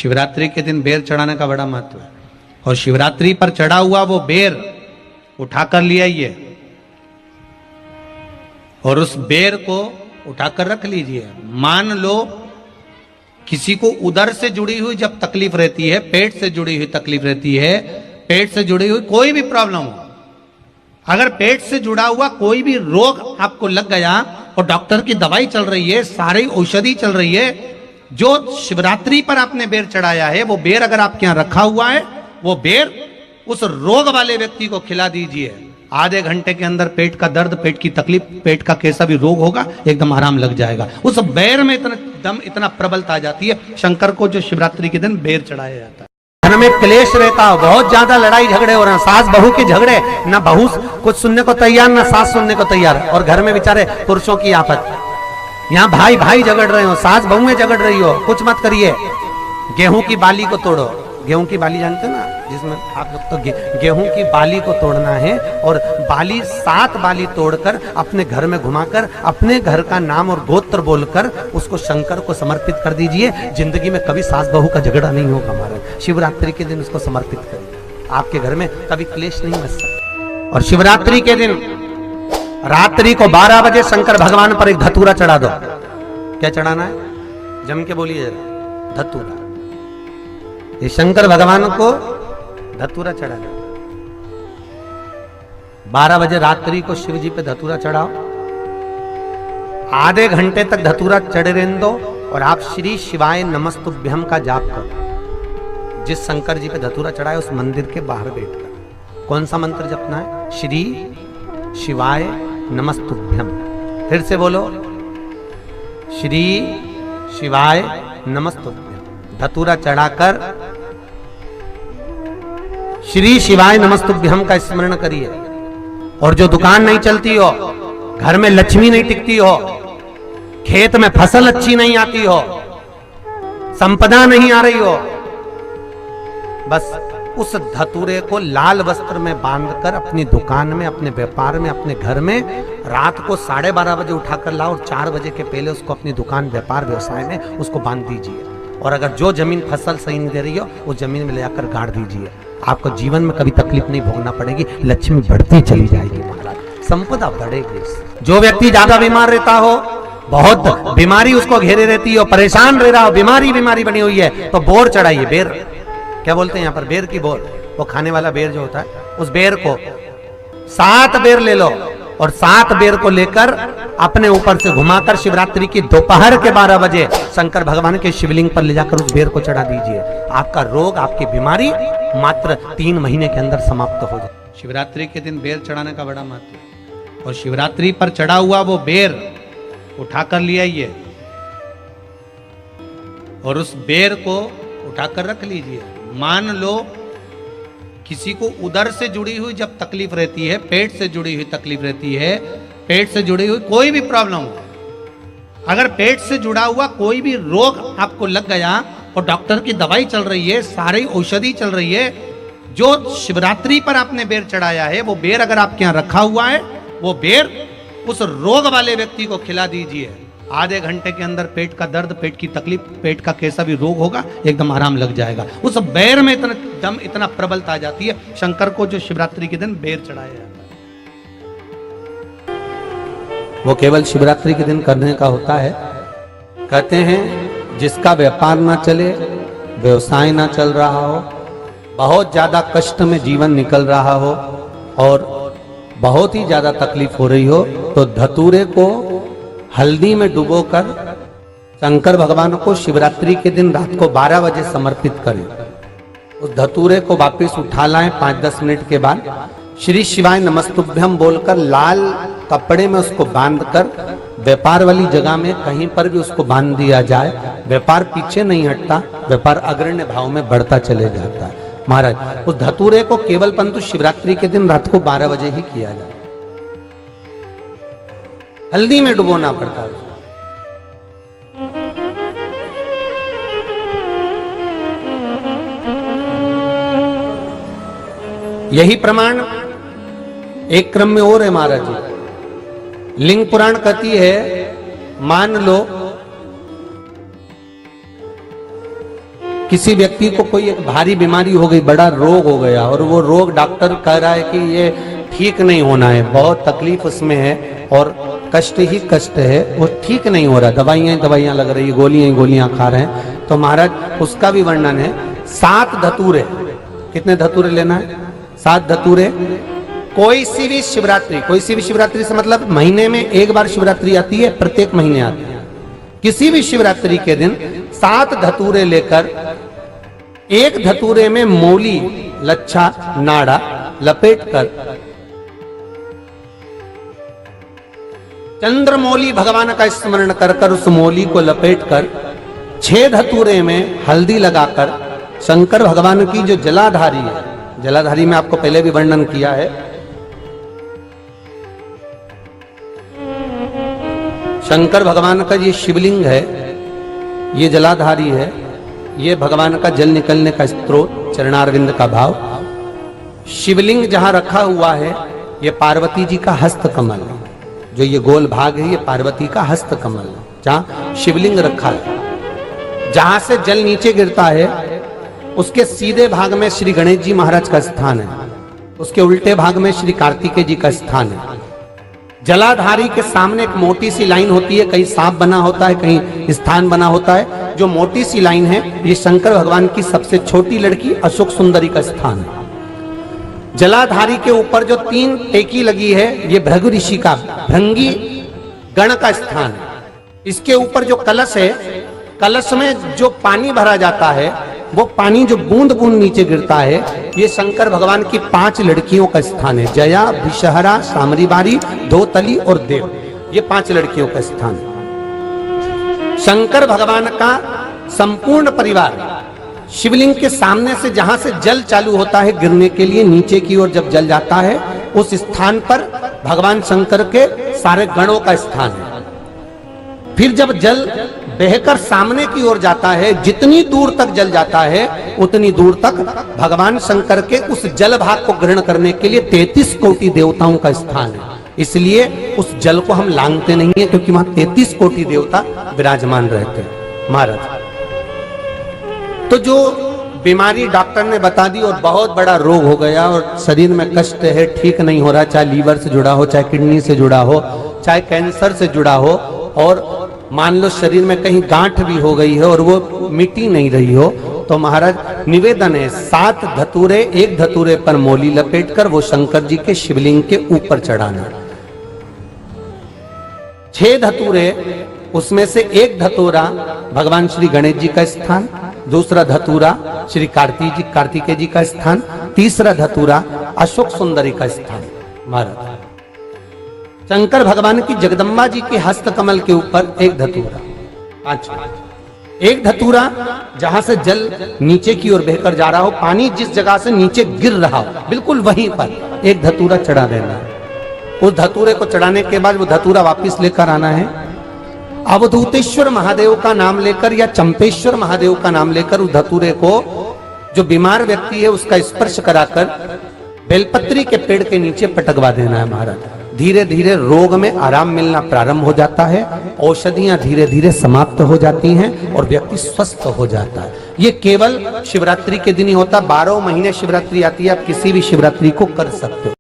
शिवरात्रि के दिन बेर चढ़ाने का बड़ा महत्व है। और शिवरात्रि पर चढ़ा हुआ वो बेर उठाकर ले आइए और उस बेर को उठाकर रख लीजिए। मान लो किसी को उदर से जुड़ी हुई जब तकलीफ रहती है, पेट से जुड़ी हुई तकलीफ रहती है, पेट से जुड़ी हुई कोई भी प्रॉब्लम हो, अगर पेट से जुड़ा हुआ कोई भी रोग आपको लग गया और डॉक्टर की दवाई चल रही है, सारी औषधि चल रही है, जो शिवरात्रि पर आपने बेर चढ़ाया है वो बेर अगर आपके यहां रखा हुआ है, वो बेर उस रोग वाले व्यक्ति को खिला दीजिए। आधे घंटे के अंदर पेट का दर्द, पेट की तकलीफ, पेट का कैसा भी रोग होगा एकदम आराम लग जाएगा। उस बेर में इतना प्रबलता आ जाती है। शंकर को जो शिवरात्रि के दिन बेर चढ़ाया जाता है। घर में क्लेश रहता हो, बहुत ज्यादा लड़ाई झगड़े हो रहे हैं, सास बहू के झगड़े, ना बहू कुछ सुनने को तैयार ना सास सुनने को तैयार, और घर में बेचारे पुरुषों की आफत। यहाँ भाई भाई झगड़ रहे हो, सास बहू में झगड़ रही हो, कुछ मत करिए। गेहूं की बाली को तोड़ो। गेहूं की बाली जानते हो ना, जिसमें आप लोग तो गेहूं की बाली को तोड़ना है, और बाली 7 बाली तोड़कर अपने घर में घुमाकर अपने घर का नाम और गोत्र बोलकर उसको शंकर को समर्पित कर दीजिए। जिंदगी में कभी सास बहू का झगड़ा नहीं होगा हमारा। शिवरात्रि के दिन उसको समर्पित करिए, आपके घर में कभी क्लेश नहीं बच सकता। और शिवरात्रि के दिन रात्रि को 12 बजे शंकर भगवान पर एक धतूरा चढ़ा दो। क्या चढ़ाना है? जम के बोलिए जरा। धतूरा। ये शंकर भगवान को धतूरा चढ़ा दो। 12 बजे रात्रि को शिव जी पे धतूरा चढ़ाओ। आधे घंटे तक धतूरा चढ़े रहने दो और आप श्री शिवाय नमस्तुभ्यम का जाप करो। जिस शंकर जी पे धतूरा चढ़ाए उस मंदिर के बाहर बैठकर कौन सा मंत्र जपना है? श्री शिवाय नमस्तुभ्यम। फिर से बोलो, श्री शिवाय नमस्तुभ्यम। धतूरा चढ़ाकर श्री शिवाय नमस्तुभ्यम का स्मरण करिए। और जो दुकान नहीं चलती हो, घर में लक्ष्मी नहीं टिकती हो, खेत में फसल अच्छी नहीं आती हो, संपदा नहीं आ रही हो, बस उस धतूरे को लाल वस्त्र में बांधकर अपनी दुकान में, अपने व्यापार में, अपने घर में रात को 12:30 बजे उठाकर लाओ और 4 बजे के पहले उसको अपनी दुकान, व्यापार, व्यवसाय में उसको बांध दीजिए। और अगर जो जमीन फसल सही नहीं दे रही हो वो जमीन में ले जाकर गाड़ दीजिए। आपको जीवन में कभी तकलीफ नहीं भोगना पड़ेगी, लक्ष्मी बढ़ती चली जाएगी महाराज, संपदा बढ़ेगी। जो व्यक्ति ज्यादा बीमार रहता हो, बहुत बीमारी उसको घेरे रहती हो, परेशान रह रहा हो, बीमारी बनी हुई है, तो बोर चढ़ाइए। बेर क्या बोलते हैं यहाँ पर? बेर की बोर, वो खाने वाला बेर जो होता है, उस बेर को 7 बेर ले लो और 7 बेर को लेकर अपने ऊपर से घुमाकर शिवरात्रि की दोपहर के 12 बजे शंकर भगवान के शिवलिंग पर ले जाकर उस बेर को चढ़ा दीजिए। आपका रोग, आपकी बीमारी मात्र 3 महीने के अंदर समाप्त हो जाए। शिवरात्रि के दिन बेर चढ़ाने का बड़ा महत्व है। और शिवरात्रि पर चढ़ा हुआ वो बेर उठाकर ले आइए और उस बेर को उठाकर रख लीजिए। मान लो किसी को उदर से जुड़ी हुई जब तकलीफ रहती है, पेट से जुड़ी हुई तकलीफ रहती है, पेट से जुड़ी हुई कोई भी प्रॉब्लम हो, अगर पेट से जुड़ा हुआ कोई भी रोग आपको लग गया और डॉक्टर की दवाई चल रही है, सारी औषधि चल रही है, जो शिवरात्रि पर आपने बेर चढ़ाया है, वो बेर अगर आपके यहां रखा हुआ है, वो बेर उस रोग वाले व्यक्ति को खिला दीजिए। आधे घंटे के अंदर पेट का दर्द, पेट की तकलीफ, पेट का कैसा भी रोग होगा एकदम आराम लग जाएगा। उस बेर में इतना प्रबलता आ जाती है। शंकर को जो शिवरात्रि के दिन बेर चढ़ाया जाता है वो केवल शिवरात्रि के दिन करने का होता है। कहते हैं जिसका व्यापार ना चले, व्यवसाय ना चल रहा हो, बहुत ज्यादा कष्ट में जीवन निकल रहा हो और बहुत ही ज्यादा तकलीफ हो रही हो, तो धतूरे को हल्दी में डुबोकर शंकर भगवान को शिवरात्रि के दिन रात को 12 बजे समर्पित करें। उस धतूरे को वापस उठा लाएं 5-10 मिनट के बाद, श्री शिवाय नमस्तुभ्यम बोलकर लाल कपड़े में उसको बांधकर व्यापार वाली जगह में कहीं पर भी उसको बांध दिया जाए। व्यापार पीछे नहीं हटता, व्यापार अग्रण्य भाव में बढ़ता चले जाता है। महाराज उस धतूरे को केवल परंतु शिवरात्रि के दिन रात को 12 बजे ही किया जाए, हल्दी में डुबोना पड़ता है। यही प्रमाण एक क्रम में और है महाराज जी। लिंग पुराण कहती है, मान लो किसी व्यक्ति को कोई एक भारी बीमारी हो गई, बड़ा रोग हो गया, और वो रोग डॉक्टर कह रहा है कि ये ठीक नहीं होना है, बहुत तकलीफ उसमें है और कष्ट ही कष्ट है, वो ठीक नहीं हो रहा, दवाइयां लग रही, गोलियां खा रहे हैं, तो महाराज उसका भी वर्णन है। 7 धतूरे, कितने धतूरे लेना है? 7 धतूरे। कोई सी भी शिवरात्रि से मतलब महीने में एक बार शिवरात्रि आती है, प्रत्येक महीने आती है। किसी भी शिवरात्रि के दिन 7 धतूरे लेकर, एक धतूरे में मौली, लच्छा, नाड़ा लपेटकर चंद्रमौली भगवान का स्मरण कर उस मौली को लपेटकर 6 धतूरे में हल्दी लगाकर शंकर भगवान की जो जलाधारी है, जलाधारी में आपको पहले भी वर्णन किया है, शंकर भगवान का ये शिवलिंग है, ये जलाधारी है, ये भगवान का जल निकलने का स्त्रोत, चरणारविंद का भाव। शिवलिंग जहां रखा हुआ है, ये पार्वती जी का हस्त कमल है, जो ये गोल भाग है, ये पार्वती का हस्त कमल है, जहां शिवलिंग रखा है। जहां से जल नीचे गिरता है, उसके सीधे भाग में श्री गणेश जी महाराज का स्थान है, उसके उल्टे भाग में श्री कार्तिकेय जी का स्थान है। जलाधारी के सामने एक मोटी सी लाइन होती है, कहीं सांप बना होता है, कहीं स्थान बना होता है। जो मोटी सी लाइन है, ये शंकर भगवान की सबसे छोटी लड़की अशोक सुंदरी का स्थान है। जलाधारी के ऊपर जो 3 टेकी लगी है, ये भृगु ऋषि का, भृंगी गण का स्थान है। इसके ऊपर जो कलश है, कलश में जो पानी भरा जाता है, वो पानी जो बूंद बूंद नीचे गिरता है, ये शंकर भगवान की 5 लड़कियों का स्थान है। जया, विषहरा, सामरीबारी, धोतली और देव, ये 5 लड़कियों का स्थान है। शंकर भगवान का संपूर्ण परिवार शिवलिंग के सामने से, जहां से जल चालू होता है गिरने के लिए, नीचे की ओर जब जल जाता है, उस स्थान पर भगवान शंकर के सारे गणों का स्थान है। फिर जब जल बहकर सामने की ओर जाता है, जितनी दूर तक जल जाता है, उतनी दूर तक भगवान शंकर के उस जल भाग को ग्रहण करने के लिए 33 कोटि देवताओं का स्थान है। इसलिए उस जल को हम लांघते नहीं है, क्योंकि वहां 33 कोटि देवता विराजमान रहते हैं महाराज। तो जो बीमारी डॉक्टर ने बता दी और बहुत बड़ा रोग हो गया और शरीर में कष्ट है, ठीक नहीं हो रहा, चाहे लीवर से जुड़ा हो, चाहे किडनी से जुड़ा हो, चाहे कैंसर से जुड़ा हो, और मान लो शरीर में कहीं गांठ भी हो गई है और वो मिटी नहीं रही हो, तो महाराज निवेदन है 7 धतूरे, एक धतूरे पर मौली लपेटकर वो शंकर जी के शिवलिंग के ऊपर चढ़ाना। 6 धतूरे, उसमें से एक धतूरा भगवान श्री गणेश जी का स्थान, दूसरा धतूरा श्री कार्तिकेय जी का स्थान, तीसरा धतूरा अशोक सुंदरी का स्थान। महाराज शंकर भगवान की जगदम्बा जी के हस्त कमल के ऊपर एक धतूरा, एक धतूरा जहां से जल नीचे की ओर बहकर जा रहा हो, पानी जिस जगह से नीचे गिर रहा हो, बिल्कुल वहीं पर एक धतूरा चढ़ा देना है। उस धतूरे को चढ़ाने के बाद वो धतूरा वापस लेकर आना है, अवधूतेश्वर महादेव का नाम लेकर या चंपेश्वर महादेव का नाम लेकर उस धतूरे को, जो बीमार व्यक्ति है उसका स्पर्श कराकर बेलपत्री के पेड़ के नीचे पटकवा देना है महाराज। धीरे धीरे रोग में आराम मिलना प्रारंभ हो जाता है, औषधियां धीरे धीरे समाप्त हो जाती हैं और व्यक्ति स्वस्थ हो जाता है। ये केवल शिवरात्रि के दिन ही होता, 12 महीने शिवरात्रि आती है, आप किसी भी शिवरात्रि को कर सकते हो।